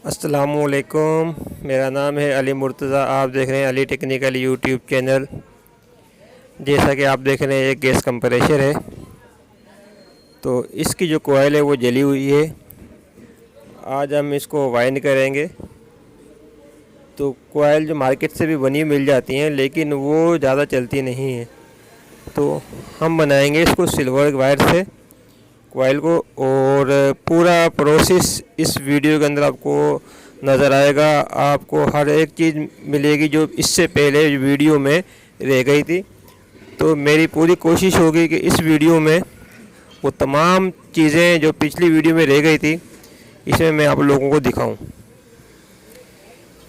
अस्सलामुअलैकुम। मेरा नाम है अली मुर्तज़ा। आप देख रहे हैं अली टेक्निकल यूट्यूब चैनल। जैसा कि आप देख रहे हैं एक गैस कंप्रेसर है, तो इसकी जो कॉइल है वो जली हुई है। आज हम इसको वाइंड करेंगे। तो कॉइल जो मार्केट से भी बनी मिल जाती हैं, लेकिन वो ज़्यादा चलती नहीं है। तो हम बनाएंगे इसको सिल्वर वायर से कॉइल को, और पूरा प्रोसेस इस वीडियो के अंदर आपको नज़र आएगा। आपको हर एक चीज़ मिलेगी जो इससे पहले वीडियो में रह गई थी। तो मेरी पूरी कोशिश होगी कि इस वीडियो में वो तमाम चीज़ें जो पिछली वीडियो में रह गई थी, इसमें मैं आप लोगों को दिखाऊं।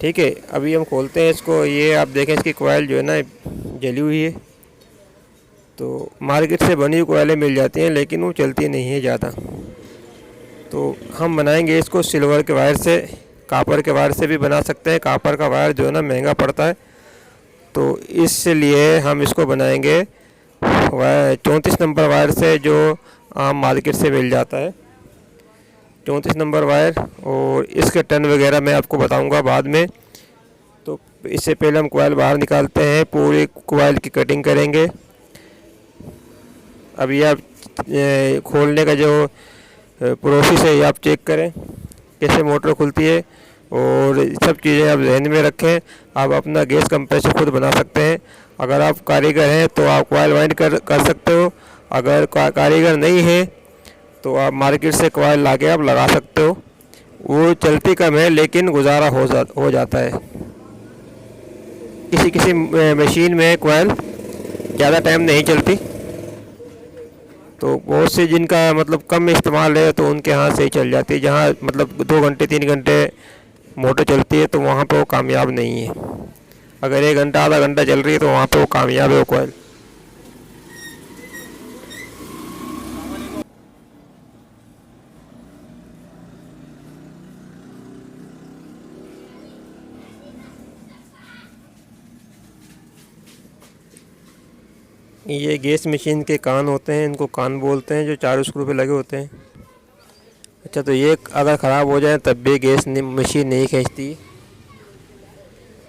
ठीक है, अभी हम खोलते हैं इसको। ये आप देखें, इसकी कॉइल जो है ना जली हुई है। तो मार्केट से बनी हुई कॉइलें मिल जाती हैं, लेकिन वो चलती नहीं है ज़्यादा। तो हम बनाएंगे इसको सिल्वर के वायर से। कापर के वायर से भी बना सकते हैं। कापर का वायर जो है ना महंगा पड़ता है, तो इसलिए हम इसको बनाएंगे 34 नंबर वायर से, जो आम मार्केट से मिल जाता है, 34 नंबर वायर। और इसके टन वगैरह मैं आपको बताऊंगा बाद में। तो इससे पहले हम कॉइल बाहर निकालते हैं, पूरी कॉइल की कटिंग करेंगे। अभी आप खोलने का जो प्रोसेस है ये आप चेक करें, कैसे मोटर खुलती है, और सब चीज़ें आप ध्यान में रखें। आप अपना गैस कंप्रेसर खुद बना सकते हैं। अगर आप कारीगर हैं तो आप कॉइल वाइंड कर सकते हो। अगर कारीगर नहीं है तो आप मार्केट से कॉइल ला के आप लगा सकते हो। वो चलती कम है, लेकिन गुजारा हो जाता है। किसी किसी मशीन में कॉइल ज़्यादा टाइम नहीं चलती, तो बहुत से जिनका मतलब कम इस्तेमाल है तो उनके हाथ से ही चल जाती है। जहाँ मतलब 2 घंटे 3 घंटे मोटर चलती है तो वहाँ पे वो कामयाब नहीं है। अगर 1 घंटा आधा घंटा चल रही है तो वहाँ पे वो कामयाब है वो कॉइल। ये गैस मशीन के कान होते हैं, इनको कान बोलते हैं, जो 4 स्क्रू पे लगे होते हैं। अच्छा, तो ये अगर ख़राब हो जाए तब भी गैस मशीन नहीं खींचती।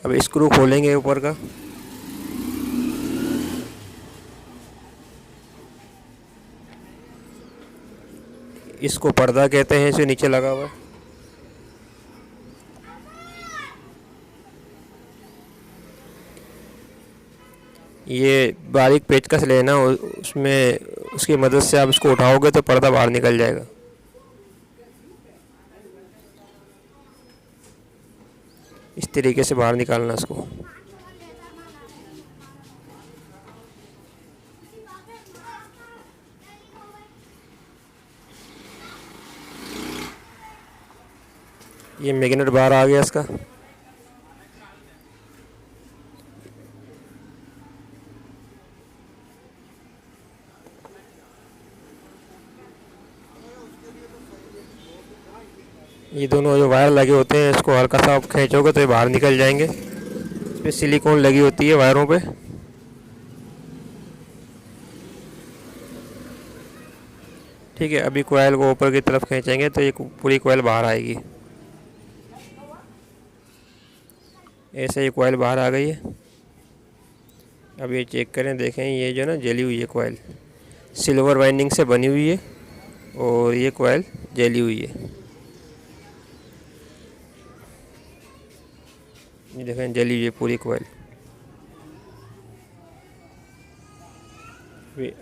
अब स्क्रू खोलेंगे ऊपर का। इसको पर्दा कहते हैं, इसे नीचे लगा हुआ है। ये बारीक पेचकस लेना, उसमें उसकी मदद से आप इसको उठाओगे तो पर्दा बाहर निकल जाएगा। इस तरीके से बाहर निकालना इसको। ये मैग्नेट बाहर आ गया इसका। ये दोनों जो वायर लगे होते हैं, इसको हल्का सा आप खींचोगे तो ये बाहर निकल जाएंगे। इस पर सिलिकॉन लगी होती है वायरों पे। ठीक है, अभी कॉइल को ऊपर की तरफ खींचेंगे तो ये पूरी कॉइल बाहर आएगी। ऐसे ही कॉइल बाहर आ गई है। अब ये चेक करें, देखें, ये जो ना जली हुई है कॉइल, सिल्वर वाइंडिंग से बनी हुई है, और ये कॉइल जली हुई है। ये देखें, जली हुई है पूरी कॉइल।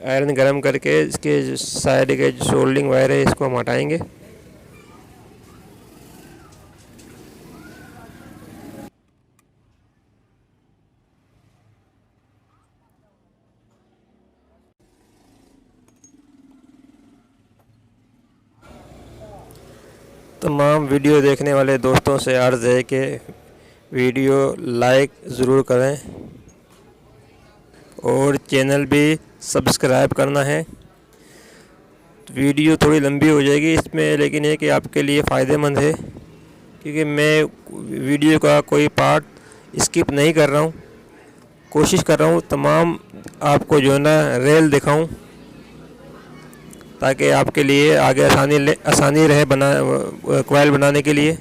आयरन गरम करके इसके साइड के जो सोल्डिंग वायर है इसको हम हटाएंगे। तमाम वीडियो देखने वाले दोस्तों से अर्ज़ है कि वीडियो लाइक ज़रूर करें और चैनल भी सब्सक्राइब करना है। वीडियो थोड़ी लंबी हो जाएगी इसमें, लेकिन ये कि आपके लिए फ़ायदेमंद है, क्योंकि मैं वीडियो का कोई पार्ट स्किप नहीं कर रहा हूँ। कोशिश कर रहा हूँ तमाम आपको जो है ना रेल दिखाऊँ, ताकि आपके लिए आगे आसानी रहे कॉइल बनाने के लिए।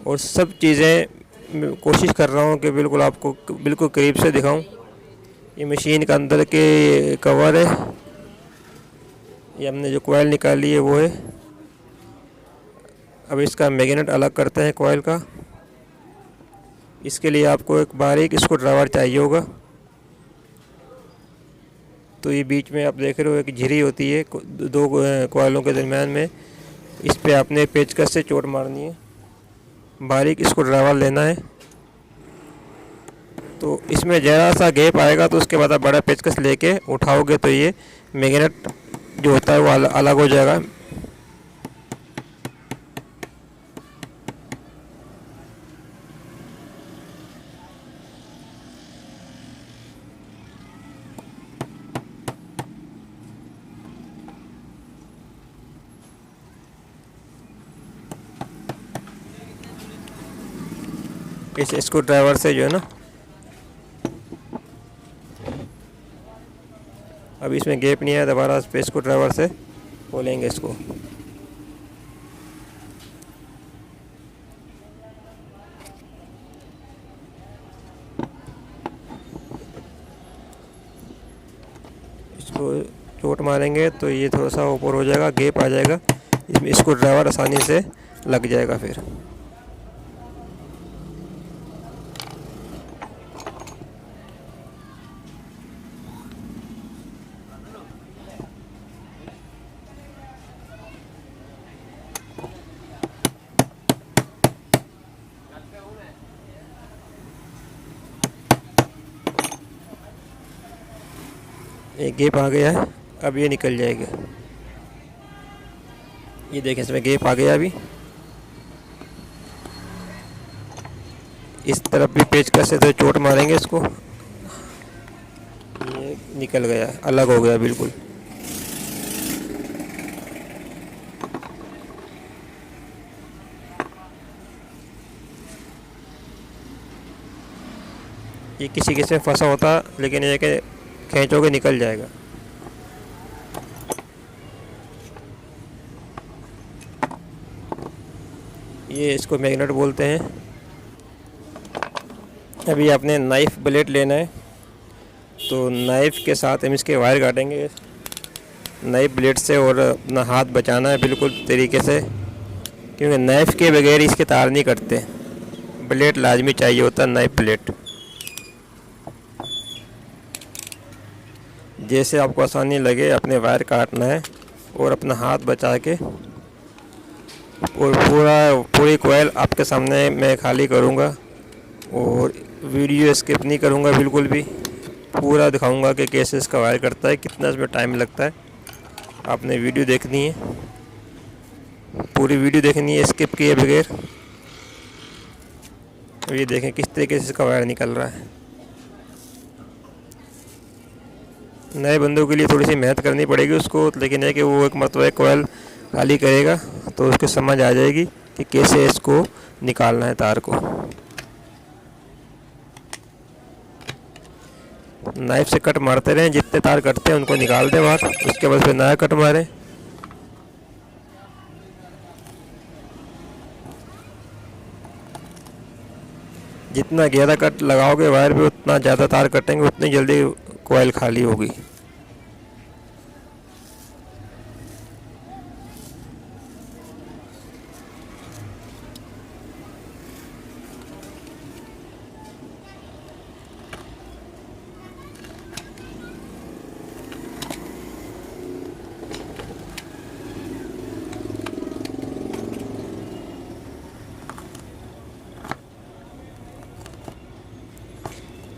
और सब चीज़ें मैं कोशिश कर रहा हूँ कि बिल्कुल आपको बिल्कुल करीब से दिखाऊं। ये मशीन का अंदर के कवर है, ये हमने जो कोयल निकाली है वो है। अब इसका मैग्नेट अलग करते हैं कोयल का। इसके लिए आपको एक बारीक स्क्रू ड्राइवर चाहिए होगा। तो ये बीच में आप देख रहे हो एक झिरी होती है दो कोयलों के दरम्यान में, इस पे आपने पेचकस से चोट मारनी है, बारीक स्क्रू ड्राइवर लेना है। तो इसमें ज़रा सा गैप आएगा तो उसके बाद आप बड़ा पेचकस लेके उठाओगे तो ये मैग्नेट जो होता है वो अलग हो जाएगा। इस स्क्रू ड्राइवर से जो है ना, अब इसमें गैप नहीं है, दोबारा स्क्रू ड्राइवर से खोलेंगे इसको। इसको चोट मारेंगे तो ये थोड़ा सा ऊपर हो जाएगा, गैप आ जाएगा, इसमें स्क्रू ड्राइवर आसानी से लग जाएगा। फिर एक गैप आ गया है, अब ये निकल जाएगा। ये देखें इसमें गैप आ गया। अभी इस तरफ भी पेचकस से तो चोट मारेंगे इसको, ये निकल गया, अलग हो गया बिल्कुल। ये किसी किसी में फंसा होता, लेकिन ये कि खींचोगे निकल जाएगा। ये इसको मैग्नेट बोलते हैं। अभी आपने नाइफ ब्लेड लेना है, तो नाइफ के साथ हम इसके वायर काटेंगे नाइफ ब्लेड से, और अपना हाथ बचाना है बिल्कुल तरीके से, क्योंकि नाइफ के बगैर इसके तार नहीं कटते। ब्लेड लाजमी चाहिए होता है, नाइफ ब्लेड। जैसे आपको आसानी लगे अपने वायर काटना है और अपना हाथ बचा के, और पूरी कोयल आपके सामने मैं खाली करूँगा और वीडियो स्किप नहीं करूँगा बिल्कुल भी। पूरा दिखाऊँगा कि कैसे इसका वायर करता है, कितना इसमें टाइम लगता है। आपने वीडियो देखनी है, पूरी वीडियो देखनी है स्किप किए बगैर। ये देखें किस तरीके से इसका वायर निकल रहा है। नए बंदों के लिए थोड़ी सी मेहनत करनी पड़ेगी उसको, लेकिन है कि वो एक मरतबा कोयल खाली करेगा तो उसको समझ आ जाएगी कि कैसे इसको निकालना है तार को। नाइफ से कट मारते रहें, जितने तार कटते हैं उनको निकाल दें बाहर, उसके बाद फिर नया कट मारें। जितना गहरा कट लगाओगे वायर पे, उतना ज़्यादा तार कटेंगे, उतनी जल्दी कोयल खाली होगी।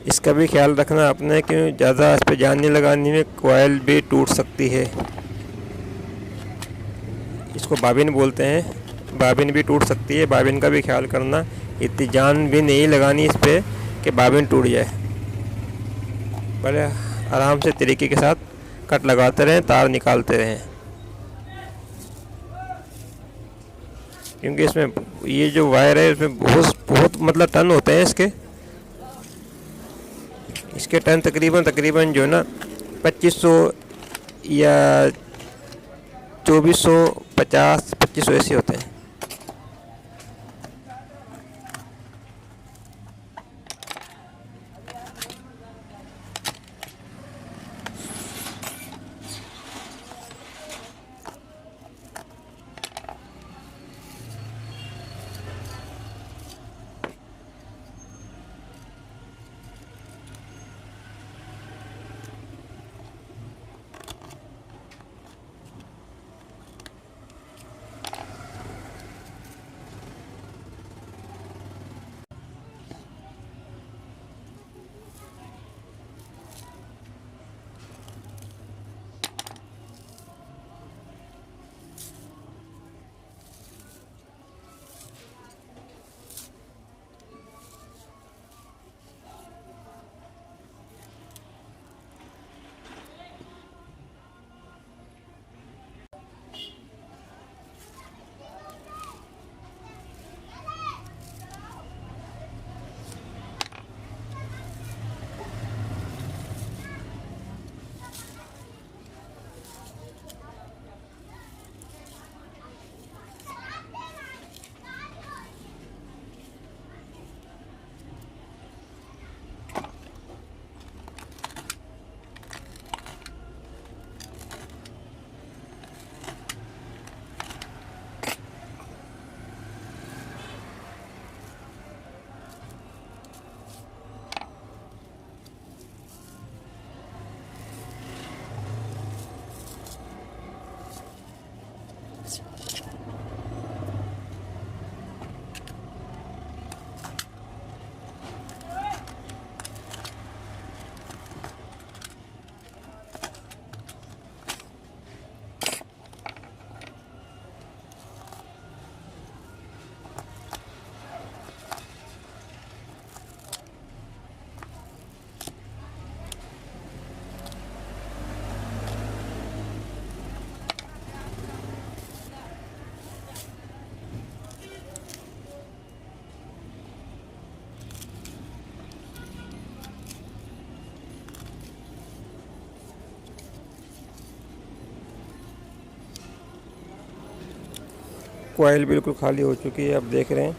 इसका भी ख्याल रखना आपने कि ज़्यादा इस पर जान नहीं लगानी में, कोयल भी टूट सकती है। इसको बाबिन बोलते हैं, बाबिन भी टूट सकती है, बाबिन का भी ख्याल करना। इतनी जान भी नहीं लगानी इस पर कि बाबिन टूट जाए। बड़े आराम से तरीके के साथ कट लगाते रहें, तार निकालते रहें, क्योंकि इसमें ये जो वायर है इसमें बहुत मतलब टन होते हैं इसके टन तकरीबन जो है ना 2500 या 2450 2500 ऐसे होते हैं। कॉइल बिल्कुल खाली हो चुकी है, आप देख रहे हैं।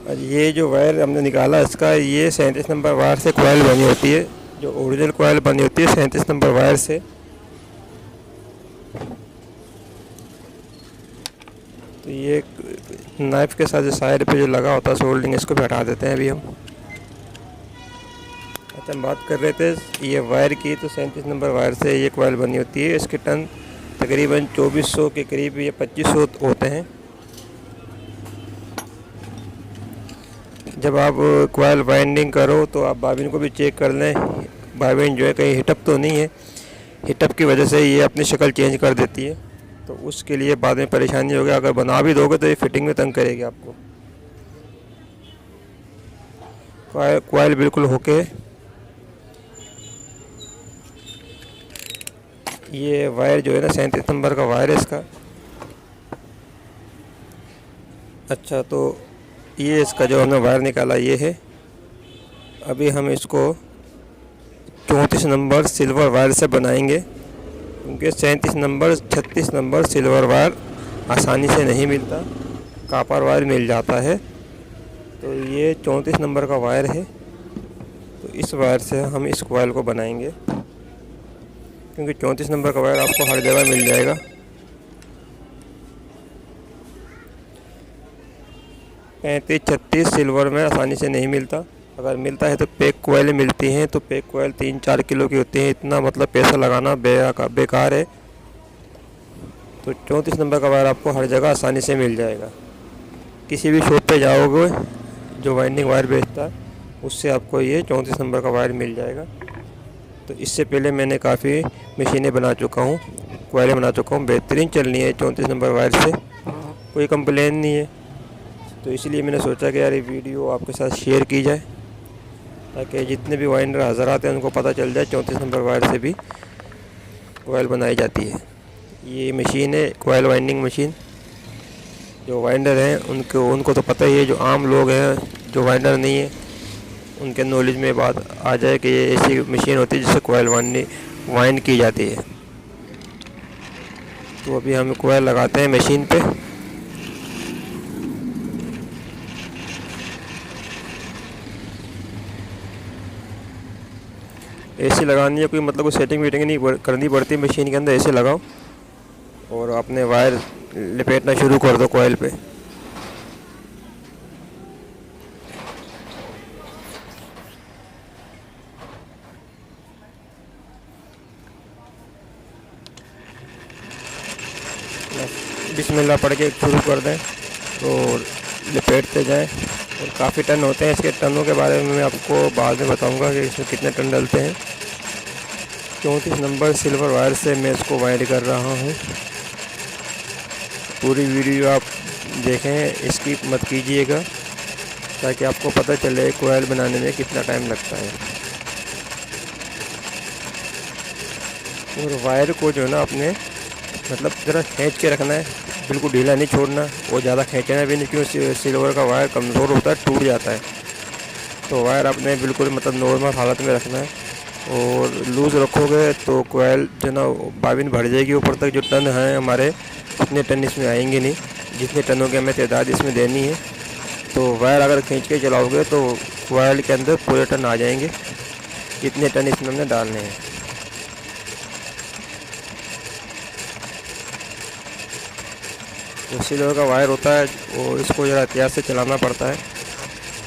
और ये जो वायर हमने निकाला इसका, ये 37 नंबर वायर से कॉइल बनी होती है। जो ओरिजिनल कॉइल बनी होती है 37 नंबर वायर से। तो ये नाइफ के साथ जो साइड पे जो लगा होता है सोल्डिंग, इसको भी हटा देते हैं अभी हम। अच्छा, हम बात कर रहे थे ये वायर की, तो 37 नंबर वायर से ये कॉइल बनी होती है। इसके टन तकरीबन 2400 के करीब या 2500 होते हैं। जब आप कॉइल वाइंडिंग करो तो आप बाबिन को भी चेक कर लें, बाबिन जो है कहीं हिटअप तो नहीं है। हिटअप की वजह से ये अपनी शक्ल चेंज कर देती है, तो उसके लिए बाद में परेशानी होगी। अगर बना भी दोगे तो ये फिटिंग में तंग करेगी आपको। कॉइल बिल्कुल होके, ये वायर जो है ना 37 नंबर का वायर है इसका। अच्छा, तो ये इसका जो हमने वायर निकाला ये है। अभी हम इसको 34 नंबर सिल्वर वायर से बनाएंगे, क्योंकि 37 नंबर 36 नंबर सिल्वर वायर आसानी से नहीं मिलता, कॉपर वायर मिल जाता है। तो ये 34 नंबर का वायर है, तो इस वायर से हम इस कॉइल को बनाएंगे, क्योंकि 34 नंबर का वायर आपको हर जगह मिल जाएगा। 35-36 सिल्वर में आसानी से नहीं मिलता। अगर मिलता है तो पैक कॉइल मिलती हैं, तो पैक कॉइल 3-4 किलो की होती हैं। इतना मतलब पैसा लगाना बेकार है। तो 34 नंबर का वायर आपको हर जगह आसानी से मिल जाएगा। किसी भी शॉप पे जाओगे जो वाइंडिंग वायर बेचता है, उससे आपको ये 34 नंबर का वायर मिल जाएगा। तो इससे पहले मैंने काफ़ी मशीनें बना चुका हूँ, कॉइलें बना चुका हूँ, बेहतरीन चल रही है 34 नंबर वायर से, कोई कंप्लेन नहीं है। तो इसलिए मैंने सोचा कि यार ये वीडियो आपके साथ शेयर की जाए, ताकि जितने भी वाइंडर हज़रात हैं उनको पता चल जाए 34 नंबर वायर से भी कॉइल बनाई जाती है। ये मशीन है कॉइल वाइंडिंग मशीन। जो वाइंडर हैं उनको तो पता ही है, जो आम लोग हैं जो वाइंडर नहीं है उनके नॉलेज में बात आ जाए कि ये ऐसी मशीन होती है जिससे कॉइल वाइंड की जाती है। तो अभी हम कॉइल लगाते हैं मशीन पे। एसी लगानी है, कोई मतलब कोई सेटिंग वेटिंग नहीं करनी पड़ती मशीन के अंदर। ऐसे लगाओ और अपने वायर लपेटना शुरू कर दो कॉइल पे। बिस्मिल्लाह पढ़ के शुरू कर दें और लपेटते जाएं। और काफ़ी टन होते हैं, इसके टनों के बारे में मैं आपको बाद में बताऊंगा कि इसमें कितने टन डलते हैं। 34 नंबर सिल्वर वायर से मैं इसको वाइंड कर रहा हूँ। पूरी वीडियो आप देखें, स्किप मत कीजिएगा, ताकि आपको पता चले कॉइल बनाने में कितना टाइम लगता है। और वायर को जो है ना अपने मतलब ज़रा खींच के रखना है, बिल्कुल ढीला नहीं छोड़ना और ज़्यादा खींचना भी नहीं, क्योंकि सिल्वर का वायर कमज़ोर होता है, टूट जाता है। तो वायर आपने बिल्कुल मतलब नॉर्मल हालत में रखना है। और लूज़ रखोगे तो कॉइल जो ना बाबिन भर जाएगी ऊपर तक। जो टन हैं हमारे उतने टन इसमें आएंगे नहीं, जितने टनों की हमें तादाद इसमें देनी है। तो वायर अगर खींच के चलाओगे तो कॉइल के अंदर पूरे टन आ जाएंगे, जितने टन इसमें हमने डालने हैं। तो सिल्वर का वायर होता है और इसको ज़रा एहतियात से चलाना पड़ता है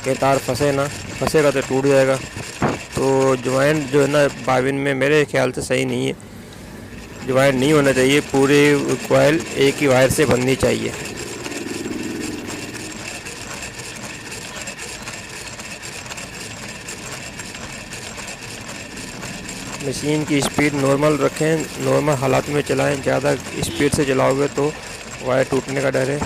कि तार फंसेगा तो टूट जाएगा। तो ज्वाइंट जो है ना बाबिन में मेरे ख्याल से सही नहीं है, ज्वाइंट नहीं होना चाहिए। पूरी कॉइल एक ही वायर से बननी चाहिए। मशीन की स्पीड नॉर्मल रखें, नॉर्मल हालात में चलाएं। ज़्यादा स्पीड से चलाओगे तो वायर टूटने का डर है।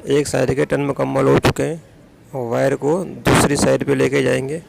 एक साइड के टर्न मुकम्मल हो चुके हैं और वायर को दूसरी साइड पे लेके जाएंगे।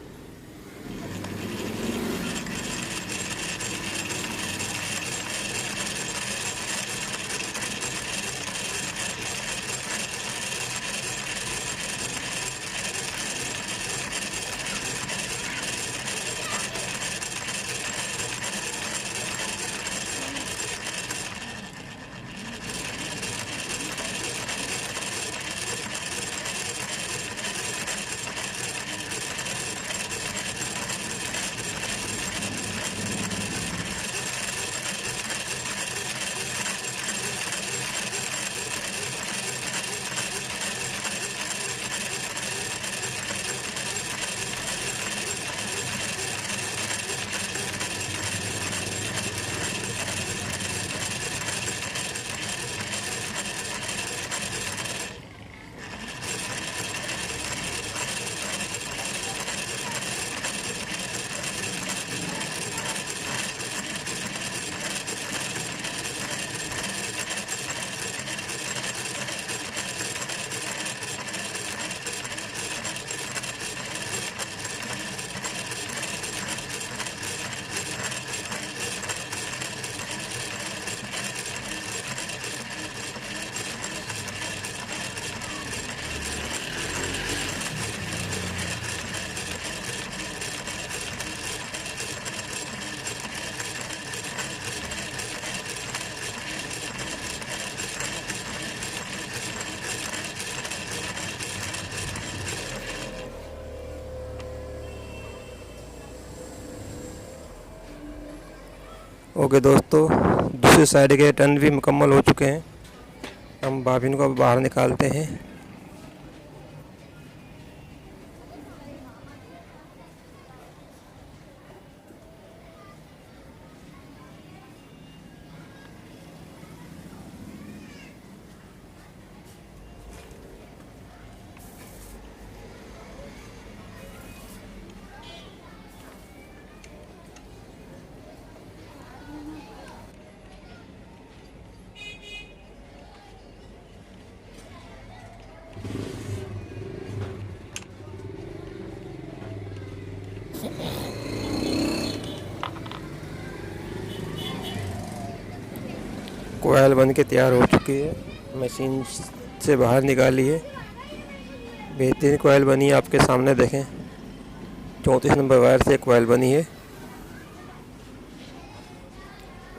ओके दोस्तों, दूसरी साइड के टर्न भी मुकम्मल हो चुके हैं। हम बाबिन को बाहर निकालते हैं। कोयल बन के तैयार हो चुकी है, मशीन से बाहर निकाली है। बेहतरीन कोयल बनी है, आपके सामने देखें। 34 नंबर वायर से कोयल बनी है।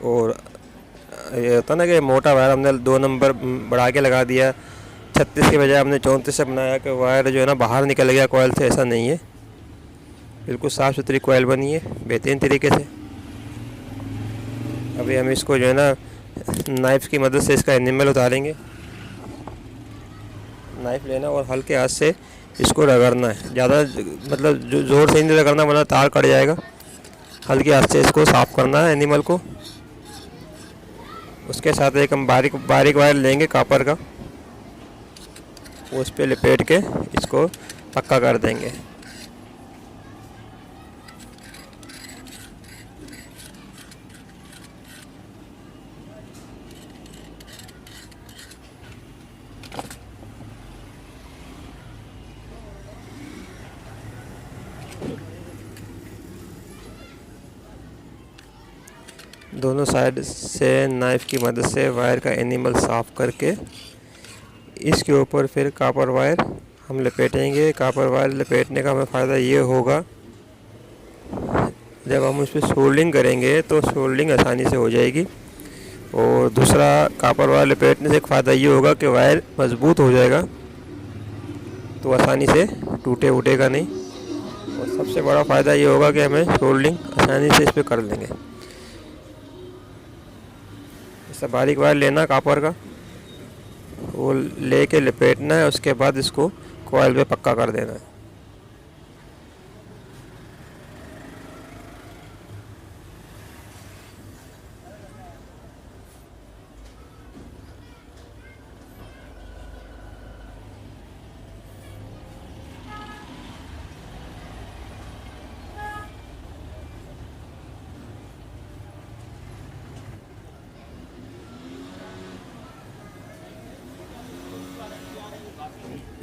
और ये होता ना कि मोटा वायर हमने 2 नंबर बढ़ा के लगा दिया, 36 के बजाय हमने 34 से बनाया कि वायर जो है ना बाहर निकल गया कोयल से। ऐसा नहीं है, बिल्कुल साफ़ सुथरी कोयल बनी है बेहतरीन तरीके से। अभी हम इसको जो है ना नाइफ़ की मदद से इसका एनिमल उतारेंगे। नाइफ़ लेना और हल्के हाथ से इसको रगड़ना है, ज़्यादा मतलब ज़ोर से नहीं रगड़ना वरना तार कट जाएगा। हल्के हाथ से इसको साफ़ करना है एनिमल को। उसके साथ एक हम बारीक वायर लेंगे कॉपर का, उस पर लपेट के इसको पक्का कर देंगे। दोनों साइड से नाइफ़ की मदद से वायर का एनिमल साफ़ करके इसके ऊपर फिर कॉपर वायर हम लपेटेंगे। कॉपर वायर लपेटने का हमें फ़ायदा ये होगा, जब हम उस पर सोल्डिंग करेंगे तो सोल्डिंग आसानी से हो जाएगी। और दूसरा, कॉपर वायर लपेटने से एक फ़ायदा ये होगा कि वायर मज़बूत हो जाएगा, तो आसानी से टूटे उटेगा नहीं। और सबसे बड़ा फ़ायदा ये होगा कि हमें सोल्डिंग आसानी से इस पर कर लेंगे। इससे बारीक वायर लेना कॉपर का, वो लेके लपेटना है, उसके बाद इसको कॉइल पे पक्का कर देना है।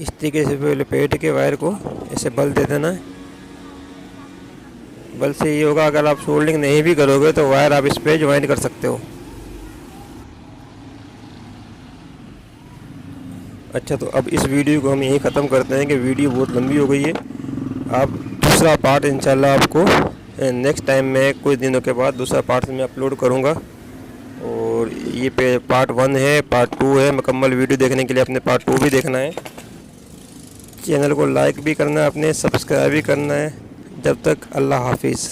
इस तरीके से पहले लपेट के वायर को ऐसे बल दे देना है। बल से ये होगा, अगर आप सोल्डिंग नहीं भी करोगे तो वायर आप इस पे ज्वाइन कर सकते हो। अच्छा, तो अब इस वीडियो को हम यहीं ख़त्म करते हैं कि वीडियो बहुत लंबी हो गई है। आप दूसरा पार्ट इंशाल्लाह आपको नेक्स्ट टाइम में कुछ दिनों के बाद दूसरा पार्ट मैं अपलोड करूँगा। और ये पे पार्ट 1 है, पार्ट 2 है। मुकम्मल वीडियो देखने के लिए अपने पार्ट 2 भी देखना है। चैनल को लाइक भी करना है, अपने सब्सक्राइब भी करना है। जब तक अल्लाह हाफिज़।